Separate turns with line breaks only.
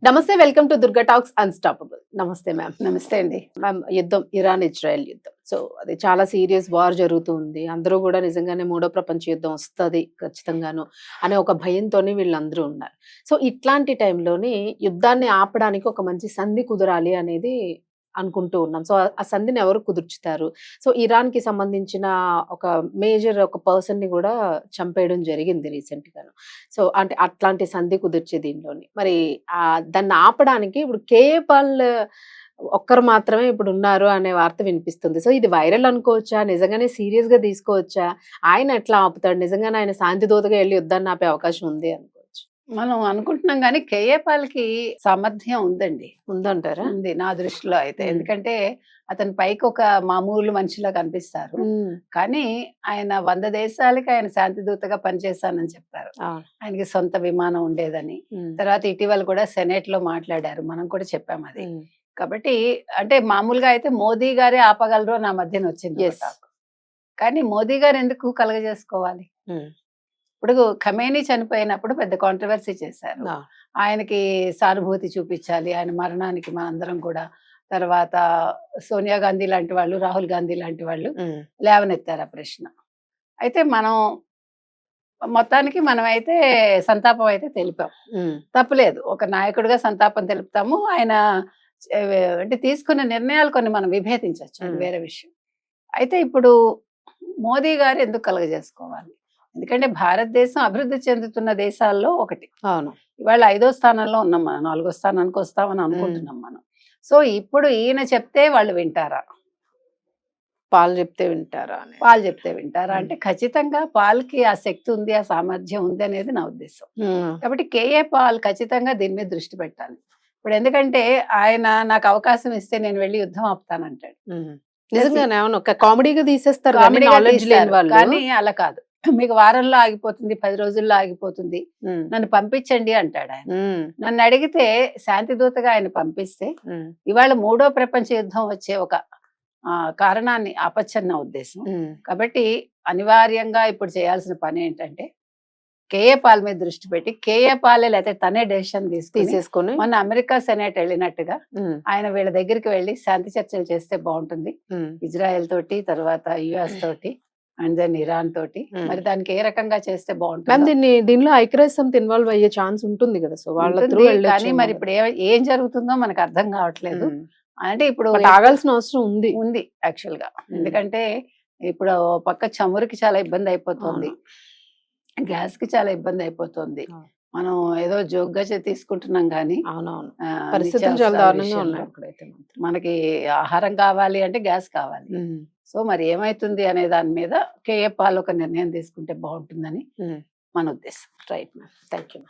నమస్తే, welcome to Durga talks unstoppable. నమస్తే ma'am.
నమస్తే అండి.
మ్యామ్, యుద్ధం ఇరాన్ ఇజ్రాయెల్ యుద్ధం. సో అది చాలా సీరియస్ వార్ జరుగుతుంది. అందరూ కూడా నిజంగానే మూడో ప్రపంచ యుద్ధం వస్తుంది ఖచ్చితంగాను అనే ఒక భయంతోనే వీళ్ళందరూ ఉన్నారు. సో ఇట్లాంటి టైంలోని యుద్ధాన్ని ఆపడానికి ఒక మంచి సంధి కుదరాలి అనేది అనుకుంటూ ఉన్నాం. సో ఆ సంధిని ఎవరు కుదుర్చుతారు? సో ఇరాన్ కి సంబంధించిన ఒక మేజర్ ఒక పర్సన్ ని కూడా చంపేయడం జరిగింది రీసెంట్ గాను. సో అంటే అట్లాంటి సంధి కుదిర్చే దీనిలోని మరి దాన్ని ఆపడానికి ఇప్పుడు కేఏ పాల్ ఒక్కరు మాత్రమే ఇప్పుడు ఉన్నారు అనే వార్త వినిపిస్తుంది. సో ఇది వైరల్ అనుకోవచ్చా? నిజంగానే సీరియస్ గా తీసుకోవచ్చా? ఆయన ఎట్లా ఆపుతాడు? నిజంగానే ఆయన శాంతి దూతగా వెళ్ళి యుద్ధాన్ని ఆపే అవకాశం ఉంది అనుకోవచ్చు.
మనం అనుకుంటున్నాం గానీ కేఏ పాల్‌కి సామర్థ్యం ఉందండి.
ఉందంటారా?
ఉంది నా దృష్టిలో అయితే.
హ్మ్.
ఎందుకంటే అతని పైకి ఒక మామూలు మనిషిలా కనిపిస్తారు. కానీ ఆయన 100 దేశాలకి ఆయన శాంతి దూతగా పనిచేశానని చెప్తారు.
అవును.
ఆయనకి సొంత విమానం ఉండేదని.
ఉమ్.
తర్వాత ఇటీవల కూడా సెనేట్‌లో మాట్లాడారు. మనం కూడా చెప్పాం అది.
ఉమ్.
కాబట్టి అంటే మామూలుగా అయితే మోదీ గారే ఆపగలరు నా మధ్యన వచ్చింది ఒక
Yes.
టాక్. కానీ మోదీ గారు ఎందుకు కలగజేసుకోవాలి?
ఉమ్.
ఇప్పుడు ఖమేనీ చనిపోయినప్పుడు పెద్ద కాంట్రవర్సీ చేశారు.
ఆ.
ఆయనకి సానుభూతి చూపించాలి, ఆయన మరణానికి మనందరం కూడా. తర్వాత సోనియా గాంధీ లాంటి వాళ్ళు, రాహుల్ గాంధీ లాంటి వాళ్ళు
ఉమ్.
లేవనెత్తారు ఆ ప్రశ్న. అయితే మనం మొత్తానికి మనమైతే సంతాపం అయితే తెలిపాం.
ఉమ్.
తప్పులేదు, ఒక నాయకుడిగా సంతాపం తెలుపుతాము. ఆయన అంటే తీసుకున్న నిర్ణయాలు కొన్ని మనం విభేదించవచ్చు, అది వేరే విషయం. అయితే ఇప్పుడు మోదీ గారు ఎందుకు కలగజేసుకోవాలి? ఎందుకంటే భారతదేశం అభివృద్ధి చెందుతున్న దేశాల్లో ఒకటి.
అవును.
ఇవాళ 5వ స్థానంలో ఉన్నాం మనం, 4వ స్థానానికి వస్తామని అనుకుంటున్నాం మనం. సో ఇప్పుడు ఈయన చెప్తే వాళ్ళు వింటారా?
పాలు చెప్తే వింటారా అని.
పాలు చెప్తే వింటారా అంటే ఖచ్చితంగా పాల్కి ఆ శక్తి ఉంది, ఆ సామర్థ్యం ఉంది అనేది నా ఉద్దేశం. కాబట్టి కేఏ పాల్ ఖచ్చితంగా దీని మీద దృష్టి పెట్టాలి. ఇప్పుడు ఎందుకంటే ఆయన నాకు అవకాశం ఇస్తే నేను వెళ్ళి యుద్ధం ఆపుతానంటాడు.
నిజంగానే అవును. ఒక కామెడీగా తీసేస్తారు కానీ
కామెడీగా
knowledge లేని
తీస్తారు.
వాళ్ళు.
కానీ అలా కాదు. మీకు వారంలో ఆగిపోతుంది, 10 రోజుల్లో ఆగిపోతుంది,
ఉమ్.
నన్ను పంపించండి అంటాడు ఆయన.
ఉమ్.
నన్ను అడిగితే శాంతి దూతగా ఆయన పంపిస్తే
ఉమ్.
ఇవాళ మూడో ప్రపంచ యుద్ధం వచ్చే ఒక కారణాన్ని ఆపచ్చని నా ఉద్దేశం.
ఉమ్.
కాబట్టి అనివార్యంగా ఇప్పుడు చేయాల్సిన పని ఏంటంటే కేఏ పాల్ మీద దృష్టి పెట్టి, కేఏ పాలే లేకపోతే తనే డెసిషన్
తీసేసుకొని
మొన్న అమెరికా సెనేట్ వెళ్ళినట్టుగా
ఉమ్.
ఆయన వీళ్ళ దగ్గరికి వెళ్ళి శాంతి చర్చలు చేస్తే బాగుంటుంది.
ఉమ్.
ఇజ్రాయెల్ తోటి, తర్వాత యుఎస్ తోటి, అండ్ దెన్ ఇరాన్ తోటి. మరి దానికి ఏ రకంగా చేస్తే
మ్యామ్,
బాగుంటుంది
దీనిలో ఐక్యరాజ్య సమితి ఇన్వాల్వ్ అయ్యే ఛాన్స్ ఉంటుంది కదా. సో వాళ్ళ
ఉంటుంది.
త్రూ వెళ్ళొచ్చు
కానీ మరి ఇప్పుడు ఏం జరుగుతుందో మనకు అర్థం కావట్లేదు. అంటే ఇప్పుడు
ఆగాల్సిన అవసరం ఉంది.
ఉంది యాక్చువల్ గా. ఎందుకంటే ఇప్పుడు ఓ పక్క చమురుకి చాలా ఇబ్బంది అయిపోతుంది, గ్యాస్ కి చాలా ఇబ్బంది అయిపోతుంది.
అవును.
మనం ఏదో జోక్గా తీసుకుంటున్నాం కానీ
అవునవును. పరిస్థితులు చాలా
నిత్యావసరాల
దారుణంగా
విషయంలో
ఉన్నాయి అక్కడైతే మాత్రం.
మనకి ఆహారం కావాలి అంటే గ్యాస్ కావాలి.
ఉమ్.
సో మరి ఏమైతుంది అనే దాని మీద కేఏ పాల్ ఒక నిర్ణయం తీసుకుంటే బాగుంటుందని
ఉమ్.
మన ఉద్దేశం.
Right ma'am. Thank you.